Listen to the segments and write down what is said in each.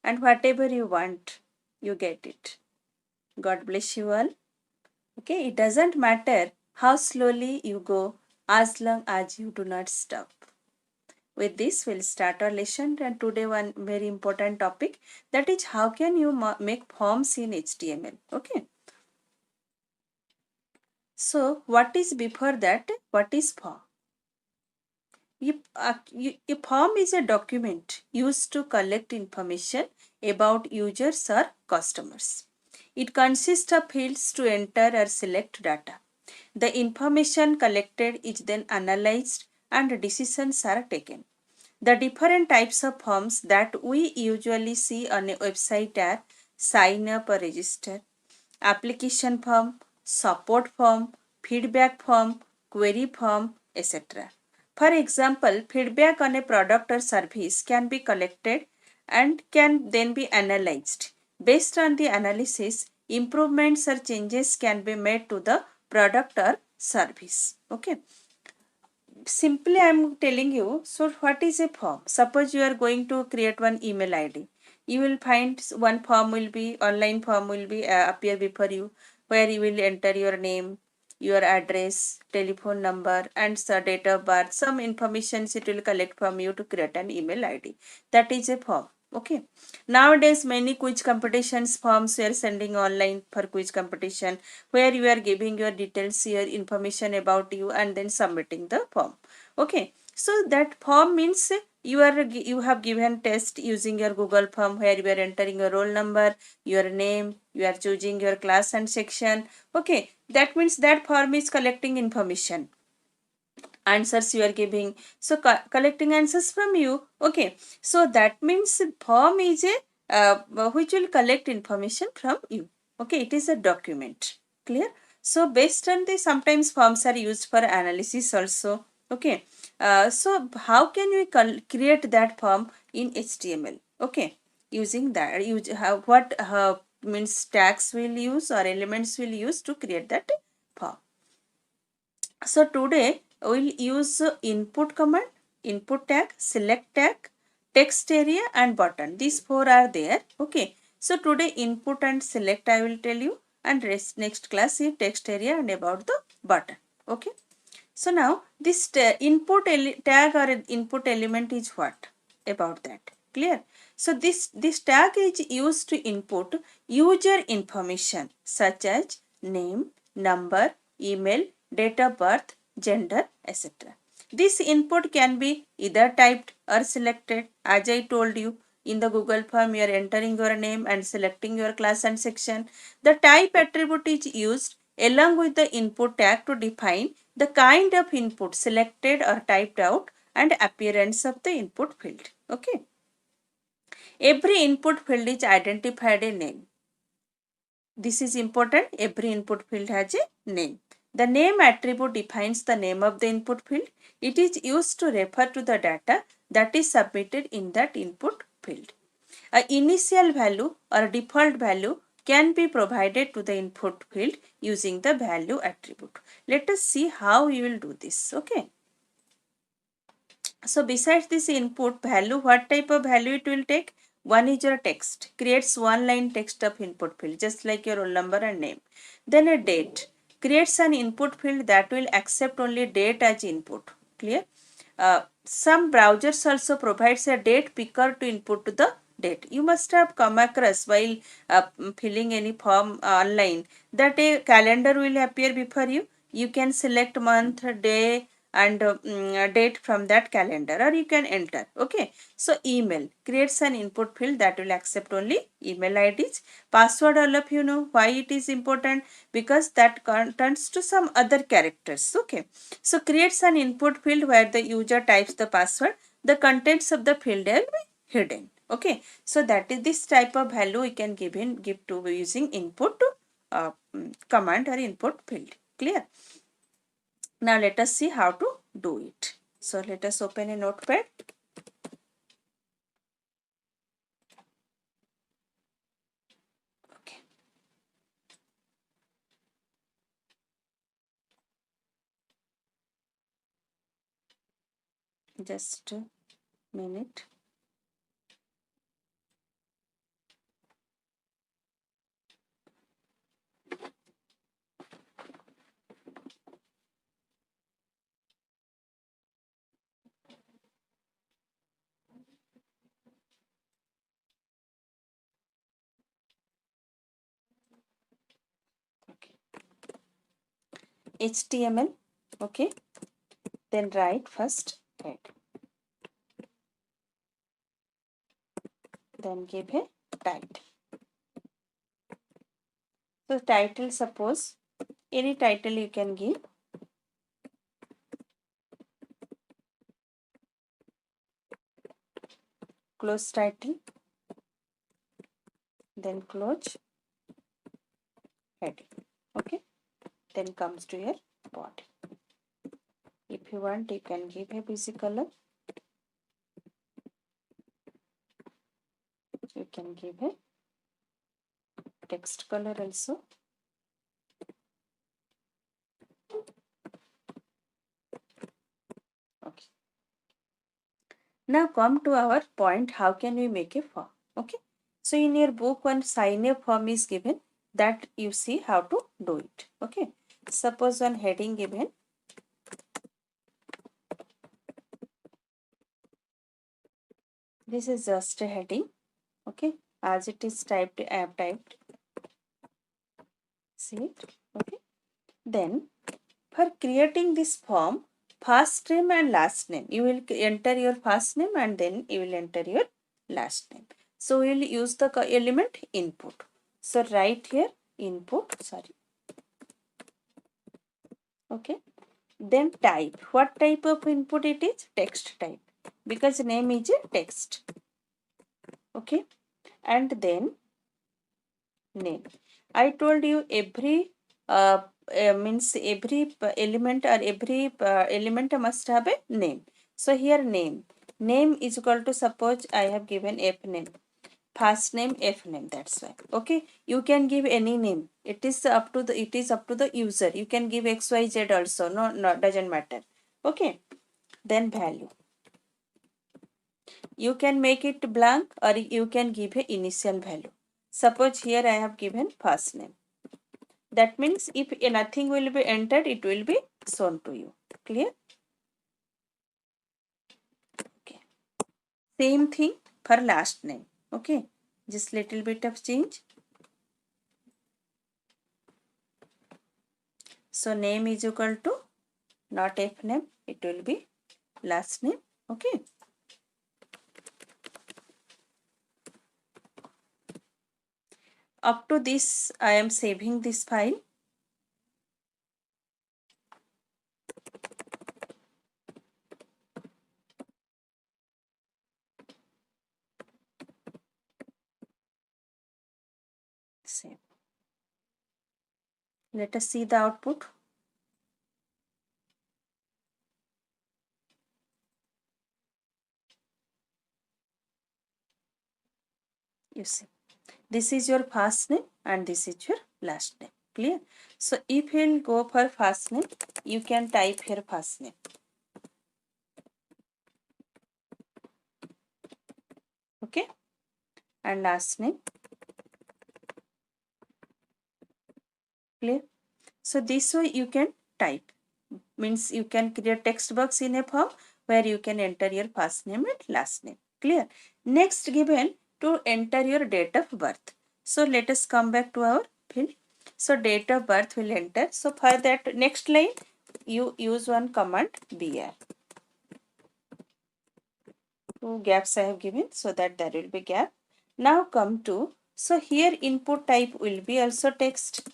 and whatever you want, you get it. God bless you all. Okay, it doesn't matter how slowly you go as long as you do not stop. With this, we'll start our lesson, and today one very important topic, that is how can you make forms in HTML. Okay. So what is before that? What is form? A form is a document used to collect information about users or customers. It consists of fields to enter or select data. The information collected is then analyzed and decisions are taken. The different types of forms that we usually see on a website are sign up or register, application form, support form, feedback form, query form, etc. For example, feedback on a product or service can be collected and can then be analyzed. Based on the analysis, improvements or changes can be made to the product or service. Okay. Simply I am telling you, so what is a form? Suppose you are going to create one email id, you will find one form will be online form will be appear before you, where you will enter your name, your address, telephone number and date of birth, some information it will collect from you to create an email id. That is a form. Okay. Nowadays many quiz competitions forms we are sending online for quiz competition, where you are giving your details, your information about you and then submitting the form. Okay. So that form means you have given test using your Google form, where you are entering your roll number, your name, you are choosing your class and section. Okay. That means that form is collecting information, answers you are giving, so collecting answers from you. Okay. So that means form is a which will collect information from you. Okay. It is a document. Clear? So based on this, sometimes forms are used for analysis also. Okay. So how can we create that form in HTML? Okay. Using that, use what means tags will use or elements will use to create that form. So today we'll use input command, input tag, select tag, text area and button. These four are there. Okay. So today input and select I will tell you, and rest next class is text area and about the button. Okay. So now this input tag or input element is what? About that. Clear? So this tag is used to input user information such as name, number, email, date of birth, gender, etc. This input can be either typed or selected. As I told you, in the Google form you are entering your name and selecting your class and section. The type attribute is used along with the input tag to define the kind of input selected or typed out and appearance of the input field. Okay. Every input field is identified a name. This is important. Every input field has a name. The name attribute defines the name of the input field. It is used to refer to the data that is submitted in that input field. A initial value or default value can be provided to the input field using the value attribute. Let us see how you will do this. Okay. So besides this input value, what type of value it will take? One is your text, creates one line text of input field, just like your roll number and name. Then a date, creates an input field that will accept only date as input. Clear? Some browsers also provides a date picker to input to the date. You must have come across while filling any form online that a calendar will appear before you. You can select month, day and date from that calendar, or you can enter. Okay. So email creates an input field that will accept only email IDs. Password, all of you know why it is important, because that turns to some other characters. Okay. So creates an input field where the user types the password. The contents of the field will be hidden. Okay. So that is this type of value we can give to using input to command or input field. Clear? Now let us see how to do it. So let us open a notepad. Okay. Just a minute. HTML. Okay, then write first head, then give a title. So title, suppose any title you can give. Close title, then close heading. Okay, then comes to your body. If you want, you can give a busy color. You can give a text color also. Okay. Now come to our point, how can we make a form? Okay. So in your book, one sign up form is given, that you see how to do it. Okay. Suppose one heading given. This is just a heading. Okay. As it is typed, I have typed. See it. Okay. Then for creating this form, first name and last name, you will enter your first name and then you will enter your last name. So we will use the element input. So write here input, sorry. Okay. Then type. What type of input it is? Text type, because name is a text. Okay. And then name. I told you every means every element or every element must have a name. So here name. Name is equal to, suppose I have given F name. First name, F name, that's why. Okay. You can give any name. It is up to the user. You can give XYZ also. No, doesn't matter. Okay. Then value. You can make it blank or you can give a initial value. Suppose here I have given first name. That means if nothing will be entered, it will be shown to you. Clear? Okay. Same thing for last name. Okay. Just little bit of change. So name is equal to not F name. It will be last name. Okay. Up to this, I am saving this file. Save. Let us see the output. You see, this is your first name and this is your last name. Clear? So if you will go for first name, you can type here first name. Okay. And last name. Clear? So this way you can type. Means you can create text box in a form where you can enter your first name and last name. Clear? Next, given to enter your date of birth. So let us come back to our field. So date of birth will enter. So for that next line, you use one command BR. Two gaps I have given so that there will be gap. Now come to, so here input type will be also text.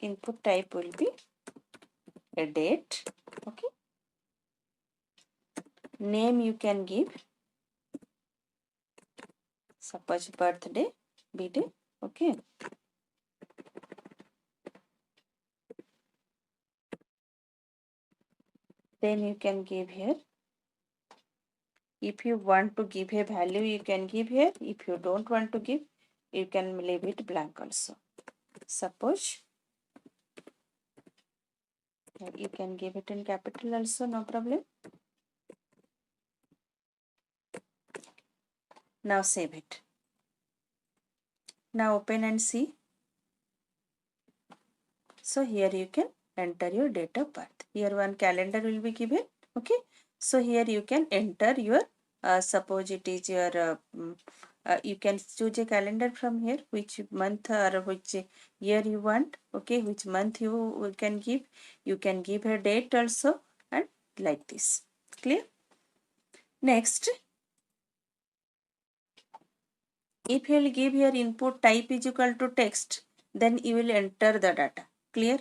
Input type will be a date. Okay. Name you can give, suppose birthday, B-day. Okay. Then you can give here. If you want to give a value, you can give here. If you don't want to give, you can leave it blank also. Suppose you can give it in capital also, no problem. Now save it. Now open and see. So here you can enter your date of birth. Here one calendar will be given. Okay. So here you can enter your, suppose it is your you can choose a calendar from here, which month or which year you want. Okay, which month you can give. You can give a date also, and like this. Clear? Next, if you will give your input type is equal to text, then you will enter the data. Clear?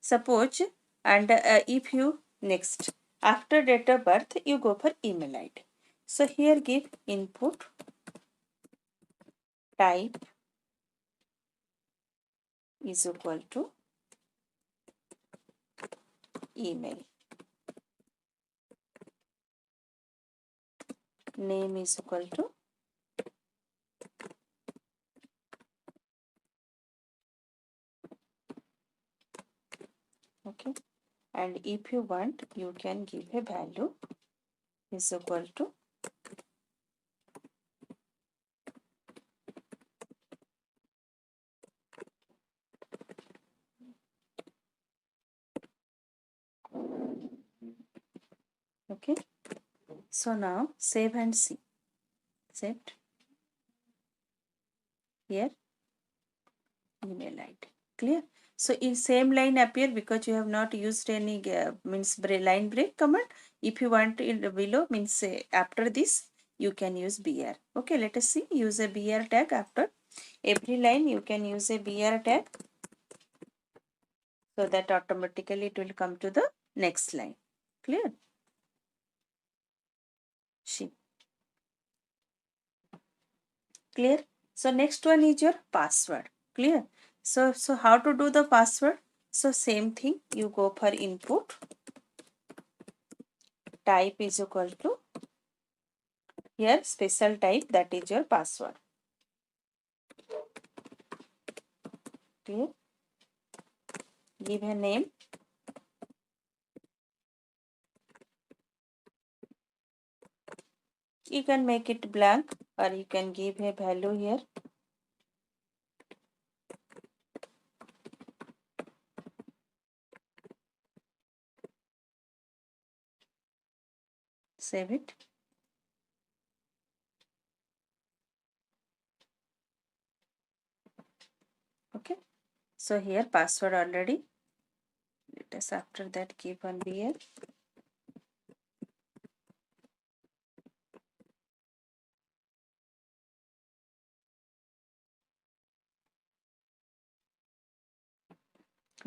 Suppose, and if you next after date of birth you go for email ID. So here give input type is equal to email, name is equal to okay, and if you want you can give a value is equal to okay. So now save and see. Saved. Here email ID. Clear? So in same line appear because you have not used any means line break command. If you want in the below means after this you can use BR. Okay, let us see. Use a BR tag after every line. You can use a BR tag, so that automatically it will come to the next line. Clear? She. Clear? So next one is your password. Clear? So how to do the password? So same thing, you go for input type is equal to here special type, that is your password. Clear? Give a name, you can make it blank or you can give a value here. Save it. Okay, so here password already. Let us after that give one here.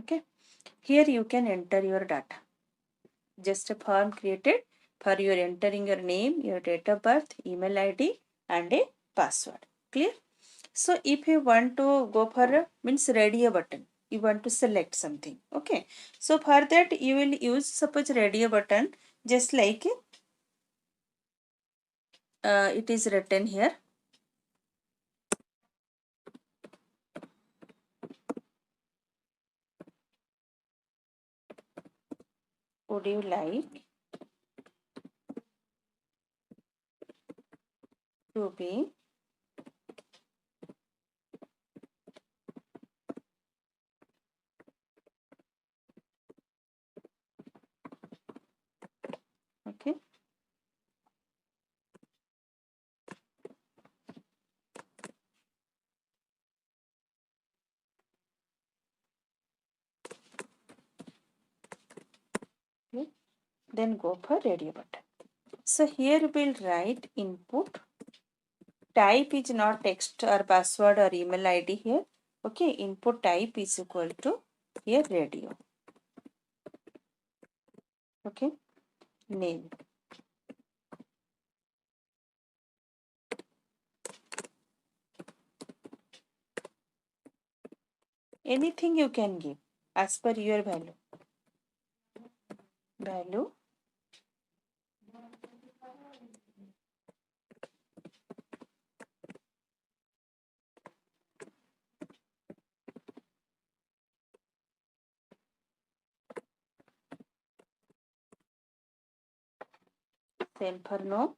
Okay, here you can enter your data. Just a form created for your entering your name, your date of birth, email ID and a password. Clear? So if you want to go for a means radio button, you want to select something. Okay, so for that you will use suppose radio button, just like it is written here. Would you like to be okay? Okay. Then go for radio button. So here we'll write input type is not text or password or email ID here. Okay, input type is equal to here radio. Okay, name. Anything you can give as per your value. Value. Same for no.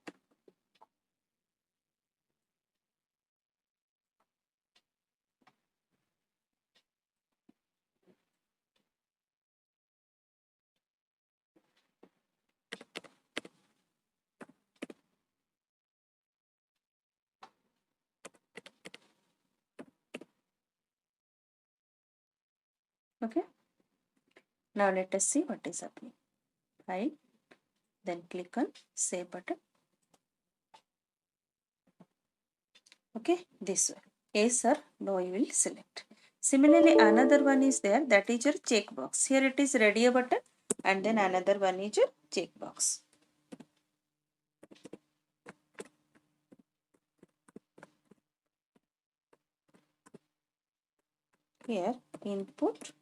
Okay. Now let us see what is happening. File, then click on Save button. Okay, this one. Yes or no you will select. Similarly, another one is there, that is your checkbox. Here it is ready button, and then another one is your checkbox. Here input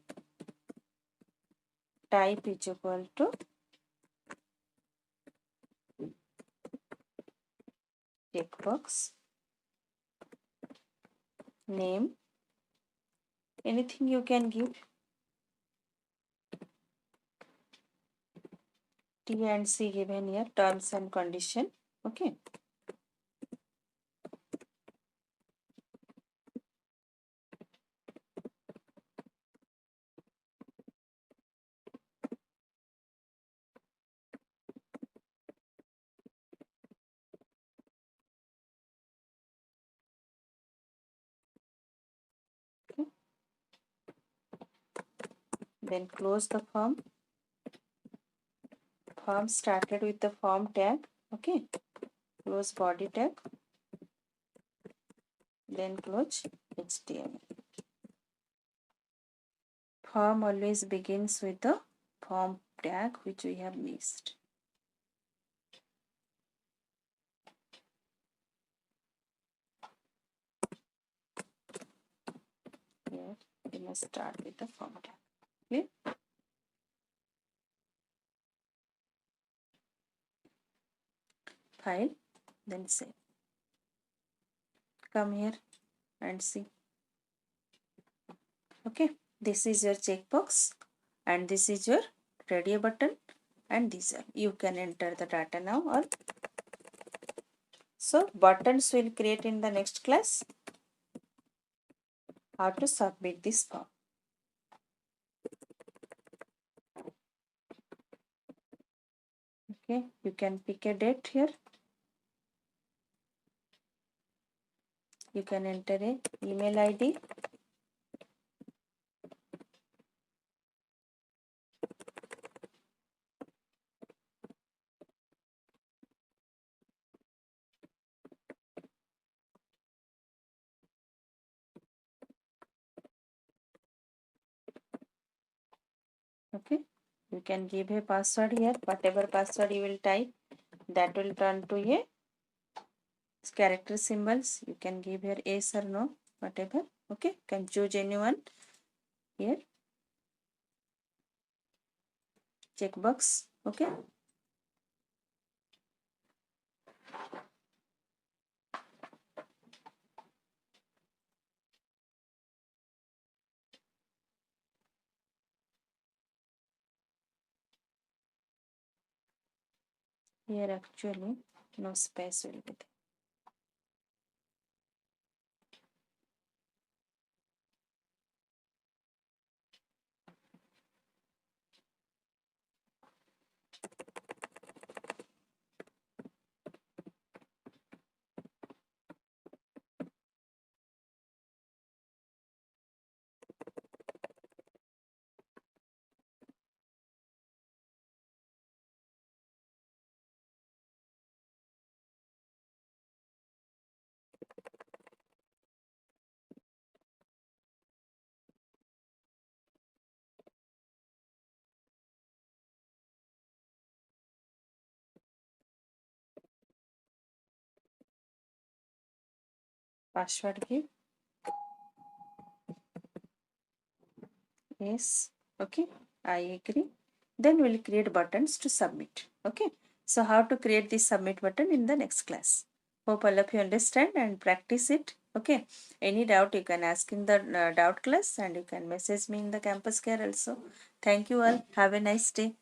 type is equal to checkbox, name, anything you can give, T and C given here, terms and condition. Okay. Okay. Then close the form. Form started with the form tag. Okay. Close body tag. Then close HTML. Form always begins with the form tag which we have missed. Here we must start with the form tag. Clear? File, then save. Come here and see. Okay, this is your checkbox and this is your radio button, and these are, you can enter the data now. Or so buttons will create in the next class. How to submit this form. Okay, you can pick a date here. You can enter a email ID. Okay, you can give a password here. Whatever password you will type, that will turn to a character symbols. You can give here yes or no, whatever. Okay, you can choose anyone here. Checkbox. Okay. Here actually no space will be there. Password give. Yes. Okay. I agree. Then we'll create buttons to submit. Okay. So how to create this submit button in the next class. Hope all of you understand and practice it. Okay. Any doubt you can ask in the doubt class, and you can message me in the campus care also. Thank you all. Have a nice day.